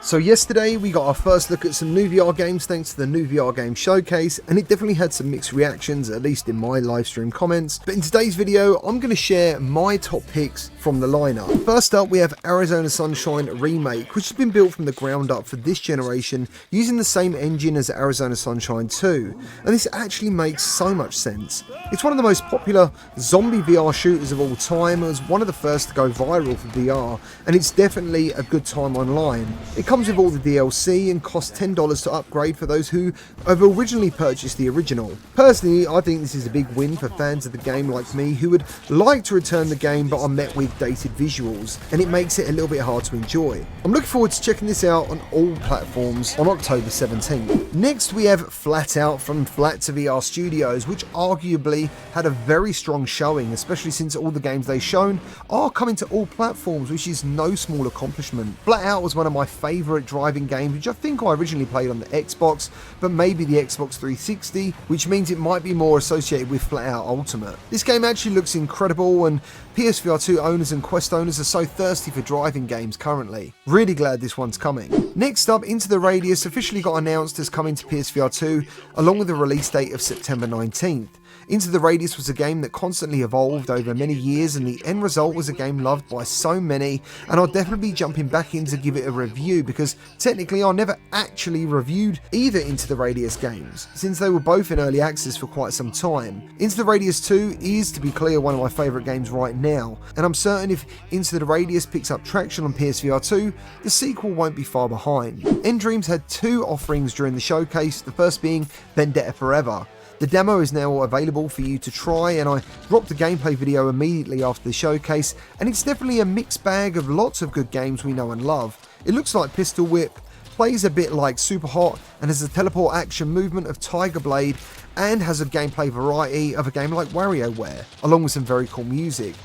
So yesterday we got our first look at some new VR games thanks to the new VR game showcase, and it definitely had some mixed reactions, at least in my livestream comments. But in today's video I'm going to share my top picks from the lineup. First up we have Arizona Sunshine Remake, which has been built from the ground up for this generation using the same engine as Arizona Sunshine 2, and this actually makes so much sense. It's one of the most popular zombie VR shooters of all time. It was one of the first to go viral for VR, and it's definitely a good time online. It comes with all the DLC and costs $10 to upgrade for those who have originally purchased the original. Personally, I think this is a big win for fans of the game like me who would like to return the game but are met with dated visuals, and it makes it a little bit hard to enjoy. I'm looking forward to checking this out on all platforms on October 17th. Next we have Flatout from Flatout VR Studios, which arguably had a very strong showing, especially since all the games they've shown are coming to all platforms, which is no small accomplishment. Flatout was one of my favourite driving games, which I think I originally played on the Xbox, but maybe the Xbox 360, which means it might be more associated with Flatout Ultimate. This game actually looks incredible, and PSVR2 owners and Quest owners are so thirsty for driving games currently. Really glad this one's coming. Next up, Into the Radius officially got announced as coming to PSVR2 along with the release date of September 19th. Into the Radius was a game that constantly evolved over many years, and the end result was a game loved by so many, and I'll definitely be jumping back in to give it a review because technically I never actually reviewed either Into the Radius games, since they were both in early access for quite some time. Into the Radius 2 is, to be clear, one of my favourite games right now, and I'm certain if Into the Radius picks up traction on PSVR 2, the sequel won't be far behind. Endreams had two offerings during the showcase, the first being Vendetta Forever. The demo is now available for you to try, and I dropped a gameplay video immediately after the showcase, and it's definitely a mixed bag of lots of good games we know and love. It looks like Pistol Whip, plays a bit like Superhot, and has a teleport action movement of Tiger Blade, and has a gameplay variety of a game like WarioWare, along with some very cool music.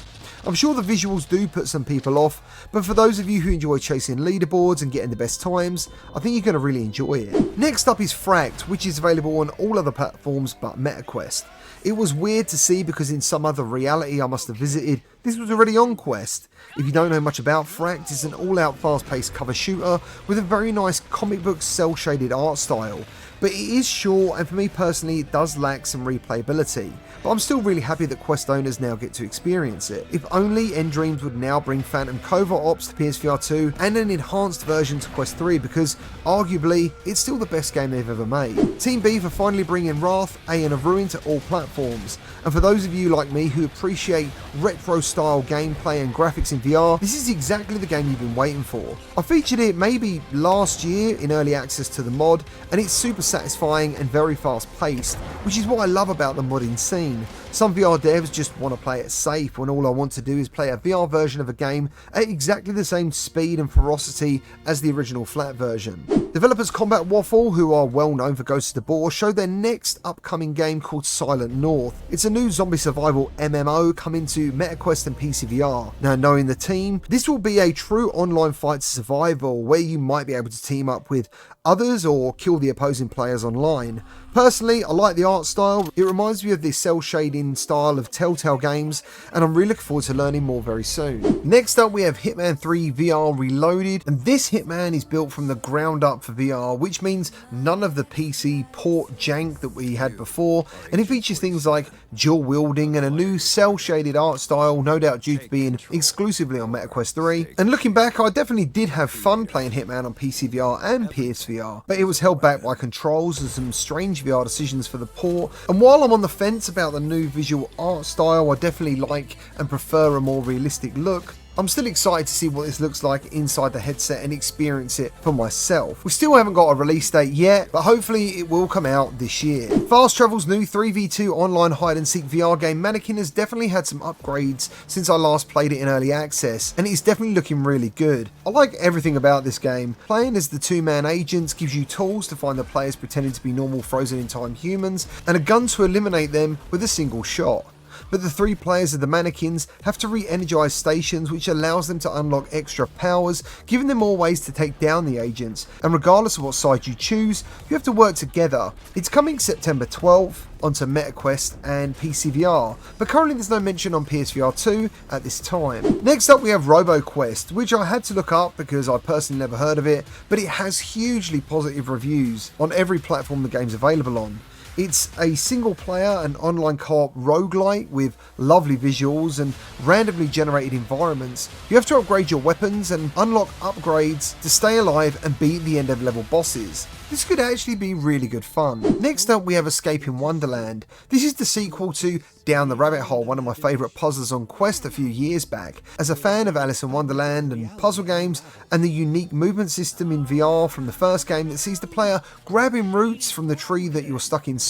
I'm sure the visuals do put some people off, but for those of you who enjoy chasing leaderboards and getting the best times, I think you're going to really enjoy it. Next up is Fracked, which is available on all other platforms but MetaQuest. It was weird to see because in some other reality I must have visited, this was already on Quest. If you don't know much about Fracked, it's an all-out fast-paced cover shooter with a very nice comic book cel-shaded art style. But it is short, and for me personally it does lack some replayability. But I'm still really happy that Quest owners now get to experience it. If only Endreams would now bring Phantom Covert Ops to PSVR 2 and an enhanced version to Quest 3, because arguably it's still the best game they've ever made. Team Beef are finally bringing Wrath, Aeon of Ruin to all platforms, and for those of you like me who appreciate retro style gameplay and graphics in VR, this is exactly the game you've been waiting for. I featured it maybe last year in early access to the mod, and it's super satisfying and very fast paced, which is what I love about the modding scene. Some VR devs just want to play it safe when all I want to do is play a VR version of a game at exactly the same speed and ferocity as the original flat version. Developers Combat Waffle, who are well known for Ghost of the Boar, showed their next upcoming game called Silent North. It's a new zombie survival MMO coming to MetaQuest and PCVR. Now, knowing the team, this will be a true online fight to survival where you might be able to team up with others or kill the opposing players online. Personally, I like the art style. It reminds me of the cel shading style of Telltale games, and I'm really looking forward to learning more very soon. Next up we have Hitman 3 VR Reloaded, and this Hitman is built from the ground up for VR, which means none of the PC port jank that we had before, and it features things like dual wielding and a new cel shaded art style, no doubt due to being exclusively on MetaQuest 3. And looking back, I definitely did have fun playing Hitman on PCVR and PSVR, but it was held back by controls and some strange VR decisions for the port. And while I'm on the fence about the new visual art style, I definitely like and prefer a more realistic look. I'm still excited to see what this looks like inside the headset and experience it for myself. We still haven't got a release date yet, but hopefully it will come out this year. Fast Travel's new 3v2 online hide-and-seek VR game Mannwqin has definitely had some upgrades since I last played it in early access, and it's definitely looking really good. I like everything about this game. Playing as the two-man agents gives you tools to find the players pretending to be normal frozen in time humans, and a gun to eliminate them with a single shot. but the 3 players of the Mannwqins have to re-energize stations, which allows them to unlock extra powers, giving them more ways to take down the agents, and regardless of what side you choose, you have to work together. It's coming September 12th onto MetaQuest and PCVR, but currently there's no mention on PSVR2 at this time. Next up we have RoboQuest, which I had to look up because I personally never heard of it, but it has hugely positive reviews on every platform the game's available on. It's a single player and online co-op roguelite with lovely visuals and randomly generated environments. You have to upgrade your weapons and unlock upgrades to stay alive and beat the end of level bosses. This could actually be really good fun. Next up we have Escaping Wonderland. This is the sequel to Down the Rabbit Hole, one of my favourite puzzles on Quest a few years back. As a fan of Alice in Wonderland and puzzle games and the unique movement system in VR from the first game that sees the player grabbing roots from the tree that you're stuck inside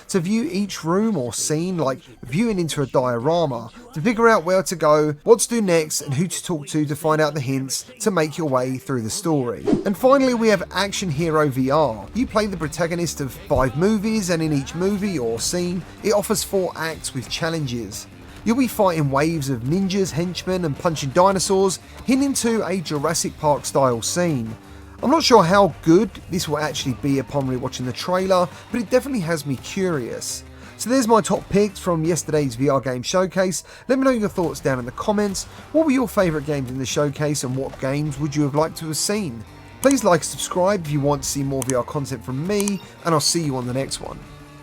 to view each room or scene like viewing into a diorama, to figure out where to go, what to do next and who to talk to find out the hints to make your way through the story. And finally we have Action Hero VR. You play the protagonist of 5 movies, and in each movie or scene it offers 4 acts with challenges. You'll be fighting waves of ninjas, henchmen and punching dinosaurs, hinting to a Jurassic Park style scene. I'm not sure how good this will actually be upon rewatching the trailer, but it definitely has me curious. So there's my top picks from yesterday's VR game showcase. Let me know your thoughts down in the comments. What were your favourite games in the showcase and what games would you have liked to have seen? Please like and subscribe if you want to see more VR content from me, and I'll see you on the next one.